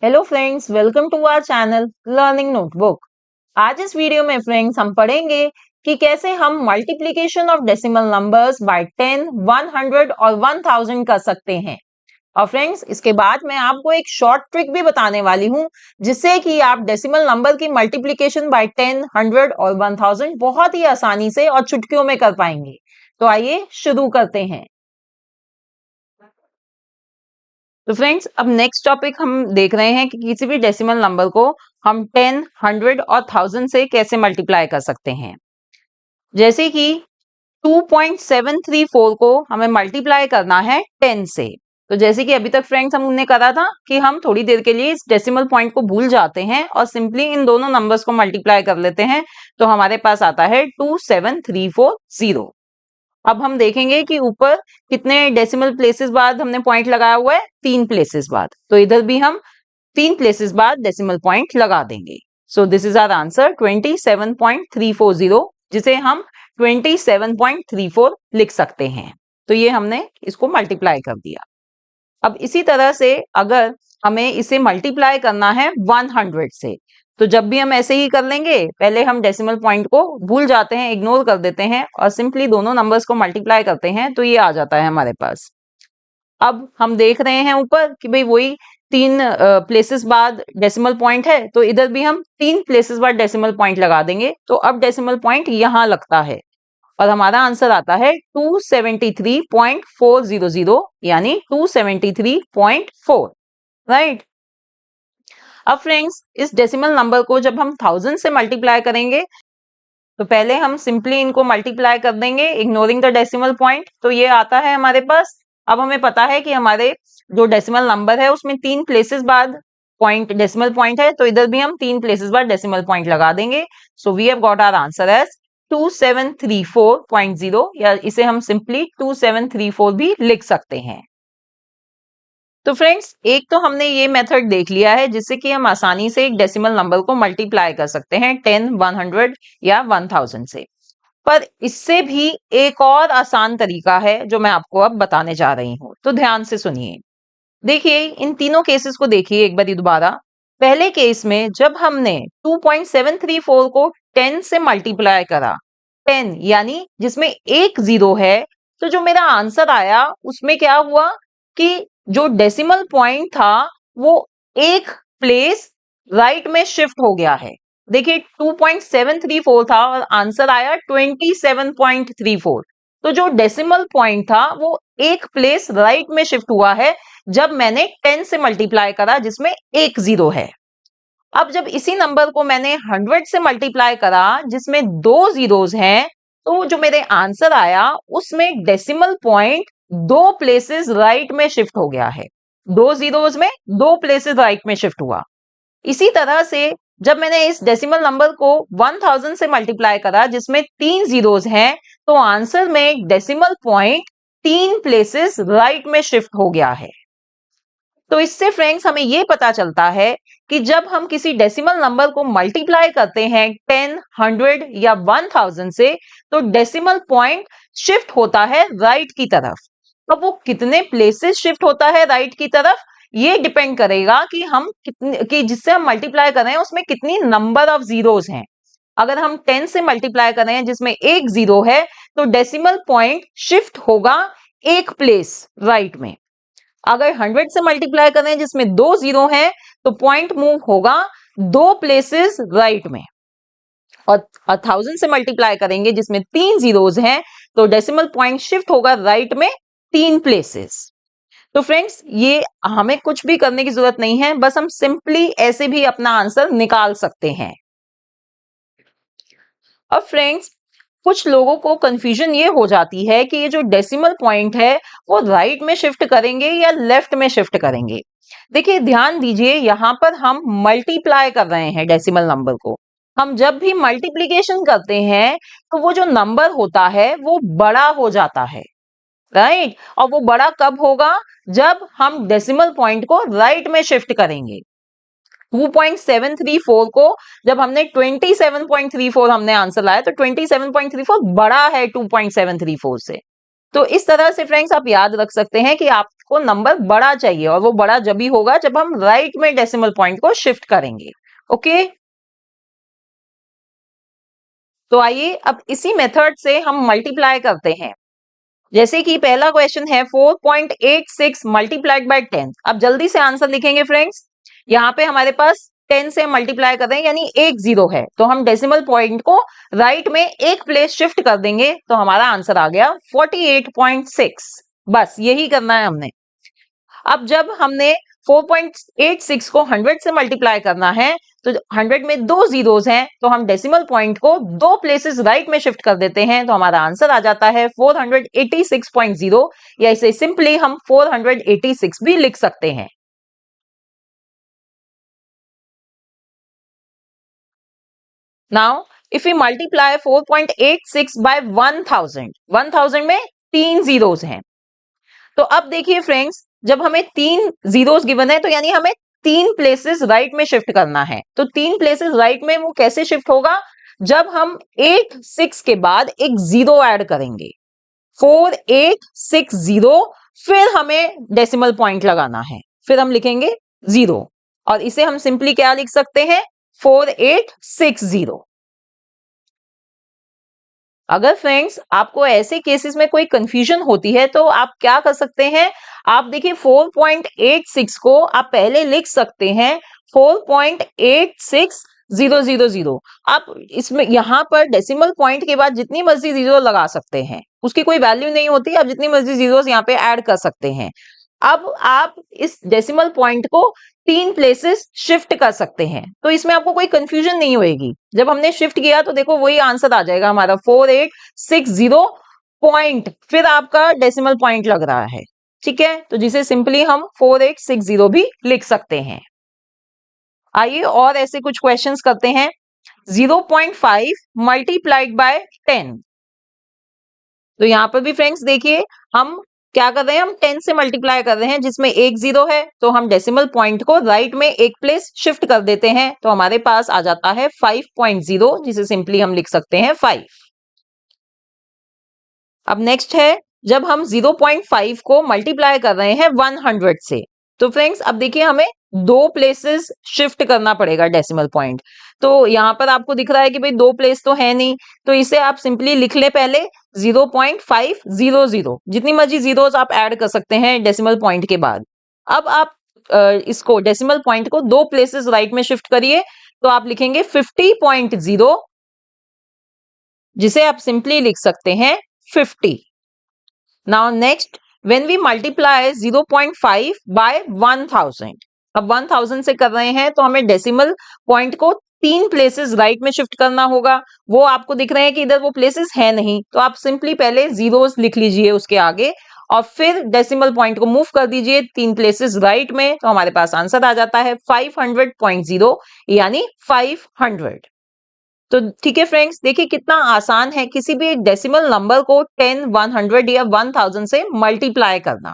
Hello friends, welcome to our channel learning notebook. आज इस video में फ्रेंड्स हम पढ़ेंगे कि कैसे हम multiplication of decimal numbers by 10, 100 और 1000 कर सकते हैं। और फ्रेंड्स, इसके बाद मैं आपको एक शॉर्ट ट्रिक भी बताने वाली हूं जिससे कि आप डेसिमल नंबर की मल्टीप्लिकेशन बाय 10, 100 और 1000 बहुत ही आसानी से और चुटकियों में कर पाएंगे। तो आइए शुरू करते हैं। तो फ्रेंड्स, अब नेक्स्ट टॉपिक हम देख रहे हैं कि किसी भी डेसिमल नंबर को हम 10, 100 और 1000 से कैसे मल्टीप्लाई कर सकते हैं। जैसे कि 2.734 को हमें मल्टीप्लाई करना है 10 से। तो जैसे कि अभी तक फ्रेंड्स हमने करा था कि हम थोड़ी देर के लिए इस डेसिमल पॉइंट को भूल जाते हैं और सिंपली इन दोनों नंबर्स को मल्टीप्लाई कर लेते हैं, तो हमारे पास आता है 27340। अब हम देखेंगे कि ऊपर कितने डेसिमल प्लेसेस बाद हमने पॉइंट लगाया हुआ है, 3 प्लेसेस बाद। तो इधर भी हम 3 प्लेसेस बाद डेसिमल पॉइंट लगा देंगे। So this is our answer 27.340, जिसे हम 27.34 लिख सकते हैं। तो ये हमने इसको मल्टीप्लाई कर दिया। अब इसी तरह से अगर हमें इसे मल्टीप्लाई करना है 100 से, तो जब भी हम ऐसे ही कर लेंगे, पहले हम डेसिमल पॉइंट को भूल जाते हैं, इग्नोर कर देते हैं और सिंपली दोनों नंबर्स को मल्टीप्लाई करते हैं, तो ये आ जाता है हमारे पास। अब हम देख रहे हैं ऊपर कि भाई वही 3 प्लेसेस बाद डेसिमल पॉइंट है, तो इधर भी हम 3 प्लेसेस बाद डेसिमल पॉइंट लगा देंगे। तो अब डेसिमल पॉइंट यहां लगता है और हमारा आंसर आता है 273.400, यानी 273.4, राइट। अब फ्रेंड्स, इस डेसिमल नंबर को जब हम 1000 से मल्टीप्लाई करेंगे, तो पहले हम सिंपली इनको मल्टीप्लाई कर देंगे इग्नोरिंग द डेसिमल पॉइंट, तो ये आता है हमारे पास। अब हमें पता है कि हमारे जो डेसिमल नंबर है उसमें 3 प्लेसेस बाद पॉइंट डेसिमल पॉइंट है, तो इधर भी हम 3 प्लेसेस बाद डेसिमल पॉइंट लगा देंगे। So we have got our answer as 2734.0, या इसे हम सिंपली 2734 भी लिख सकते हैं। तो फ्रेंड्स, एक तो हमने ये मेथड देख लिया है जिससे कि हम आसानी से एक डेसिमल नंबर को मल्टीप्लाई कर सकते हैं 10, 100 या 1000 से। पर इससे भी एक और आसान तरीका है जो मैं आपको अब बताने जा रही हूं, तो ध्यान से सुनिए। देखिए, इन तीनों केसेस को देखिए एक बार दोबारा। पहले केस में जब हमने 2.734 को 10 से मल्टीप्लाई करा, 10 यानी जिसमें एक जीरो है, तो जो मेरा आंसर आया उसमें क्या हुआ कि जो डेसिमल पॉइंट था वो एक प्लेस राइट में शिफ्ट हो गया है। देखिए, 2.734 था और आंसर आया 27.34। तो जो डेसिमल पॉइंट था वो एक प्लेस राइट में शिफ्ट हुआ है जब मैंने 10 से मल्टीप्लाई करा जिसमें एक जीरो है। अब जब इसी नंबर को मैंने 100 से मल्टीप्लाई करा जिसमें 2 जीरोस हैं, तो जो मेरे आंसर आया उसमें डेसिमल पॉइंट 2 प्लेसेस राइट में शिफ्ट हो गया है। 2 जीरोस में 2 प्लेसेस राइट में शिफ्ट हुआ। इसी तरह से जब मैंने इस डेसिमल नंबर को 1000 से मल्टीप्लाई करा जिसमें 3 जीरोस हैं, तो आंसर में डेसिमल पॉइंट 3 प्लेसेस राइट में शिफ्ट हो गया है। तो इससे फ्रेंड्स हमें यह पता चलता है कि जब हम किसी डेसिमल नंबर को मल्टीप्लाई करते हैं 10, 100 या 1000 से, तो डेसिमल पॉइंट शिफ्ट होता है राइट की तरफ। अब वो कितने प्लेसेस शिफ्ट होता है राइट की तरफ, ये डिपेंड करेगा कि हम कितने कि जिससे हम मल्टीप्लाई कर रहे हैं उसमें कितनी नंबर ऑफ जीरोस हैं। अगर हम 10 से मल्टीप्लाई कर रहे हैं जिसमें एक जीरो है, तो डेसिमल पॉइंट शिफ्ट होगा एक प्लेस राइट में। अगर 100 से मल्टीप्लाई कर रहे हैं जिसमें 2 जीरो हैं, तो पॉइंट मूव होगा 2 प्लेसेस राइट में। और 1000 से मल्टीप्लाई करेंगे जिसमें 3 जीरोस हैं, तो डेसिमल पॉइंट शिफ्ट होगा राइट में 3 प्लेसेस। तो फ्रेंड्स, ये हमें कुछ भी करने की जरूरत नहीं है, बस हम सिंपली ऐसे भी अपना आंसर निकाल सकते हैं। अब फ्रेंड्स, कुछ लोगों को कंफ्यूजन ये हो जाती है कि ये जो डेसिमल पॉइंट है वो राइट में शिफ्ट करेंगे या लेफ्ट में शिफ्ट करेंगे। देखिए, ध्यान दीजिए, यहां पर हम मल्टीप्लाई कर रहे हैं डेसिमल नंबर को। हम जब भी मल्टीप्लीकेशन करते हैं तो वो जो नंबर होता है वो बड़ा हो जाता है, राइट। और वो बड़ा कब होगा, जब हम डेसिमल पॉइंट को राइट में शिफ्ट करेंगे। 2.734 को जब हमने 27.34 हमने आंसर लाया, तो 27.34 बड़ा है 2.734 से। तो इस तरह से फ्रेंड्स आप याद रख सकते हैं कि आप को नंबर बड़ा चाहिए और वो बड़ा जब भी होगा जब हम राइट में डेसिमल पॉइंट को शिफ्ट करेंगे। ओके, तो आइए अब इसी मेथड से हम मल्टीप्लाई करते हैं। जैसे कि पहला क्वेश्चन है 4.86 मल्टीप्लाइड बाय 10। अब जल्दी से आंसर लिखेंगे फ्रेंड्स। यहाँ पे हमारे पास 10 से मल्टीप्लाई कर रहे हैं यानी एक जीरो है, तो हम डेसिमल पॉइंट को राइट में एक प्लेस शिफ्ट कर देंगे तो हमारा आंसर आ गया 48.6। बस यही करना है हमने। अब जब हमने 4.86 को 100 से मल्टीप्लाई करना है तो 100 में दो जीरोस हैं, तो हम डेसिमल पॉइंट को दो प्लेसेस राइट में शिफ्ट कर देते हैं तो हमारा आंसर आ जाता है 486.0, या इसे सिंपली हम 486 भी लिख सकते हैं। Now if you multiply 4.86 by 1000, 1000 में तीन जीरोस हैं। तो अब देखिए फ्रेंड्स, जब हमें तीन जीरोस गिवन है तो यानी हमें तीन प्लेसेस राइट में शिफ्ट करना है। तो तीन प्लेसेस राइट में वो कैसे शिफ्ट होगा, जब हम 8 6 के बाद एक जीरो ऐड करेंगे, 4860, फिर हमें डेसिमल पॉइंट लगाना है, फिर हम लिखेंगे जीरो और इसे हम सिंपली क्या लिख सकते हैं, 4860। अगर फ्रेंड्स आपको ऐसे केसेस में कोई कंफ्यूजन होती है तो आप क्या कर सकते हैं, आप देखिए 4.86 को आप पहले लिख सकते हैं 4.86000। आप इसमें यहां पर डेसिमल पॉइंट के बाद जितनी मर्जी जीरो लगा सकते हैं, उसकी कोई वैल्यू नहीं होती, आप जितनी मर्जी जीरोस यहाँ पे ऐड कर सकते हैं। अब आप इस डेसिमल पॉइंट को तीन प्लेसेस शिफ्ट कर सकते हैं तो इसमें आपको कोई कंफ्यूजन नहीं होएगी। जब हमने शिफ्ट किया तो देखो वही आंसर आ जाएगा हमारा 4860 पॉइंट, फिर आपका डेसिमल पॉइंट लग रहा है। ठीक है, तो जिसे सिंपली हम 4860 भी लिख सकते हैं। आइए और ऐसे कुछ क्वेश्चंस करते हैं। 0.5 मल्टीप्लाइड बाय 10। तो यहां पर भी फ्रेंड्स देखिए हम क्या कर रहे हैं, हम 10 से मल्टीप्लाई कर रहे हैं जिसमें एक जीरो है, तो हम डेसिमल पॉइंट को राइट में एक प्लेस शिफ्ट कर देते हैं तो हमारे पास आ जाता है 5.0, जिसे सिंपली हम लिख सकते हैं 5। अब नेक्स्ट है, जब हम 0.5 को मल्टीप्लाई कर रहे हैं 100 से, तो फ्रेंड्स अब देखिए हमें दो प्लेसेस शिफ्ट करना पड़ेगा डेसिमल पॉइंट। तो यहां पर आपको दिख रहा है कि भाई दो प्लेस तो है नहीं, तो इसे आप सिंपली लिख ले पहले 0.500, जितनी मर्जी जीरोस आप ऐड कर सकते हैं डेसिमल पॉइंट के बाद। अब आप इसको डेसिमल पॉइंट को दो प्लेसेस राइट में शिफ्ट करिए तो आप लिखेंगे 50.0, जिसे आप सिंपली लिख सकते हैं 50। Now next, when we multiply 0.5 by 1000, अब 1000 से कर रहे हैं तो हमें डेसिमल पॉइंट को तीन प्लेसेस राइट में शिफ्ट करना होगा। वो आपको दिख रहे हैं कि इधर वो प्लेसेस है नहीं, तो आप सिंपली पहले जीरोस लिख लीजिए उसके आगे और फिर डेसिमल पॉइंट को मूव कर दीजिए तीन प्लेसेस राइट में, तो हमारे पास आंसर आ जाता है 500.0 यानी 500। तो ठीक है फ्रेंड्स, देखिए कितना आसान है किसी भी एक डेसिमल नंबर को 10, 100 या 1000 से मल्टीप्लाई करना।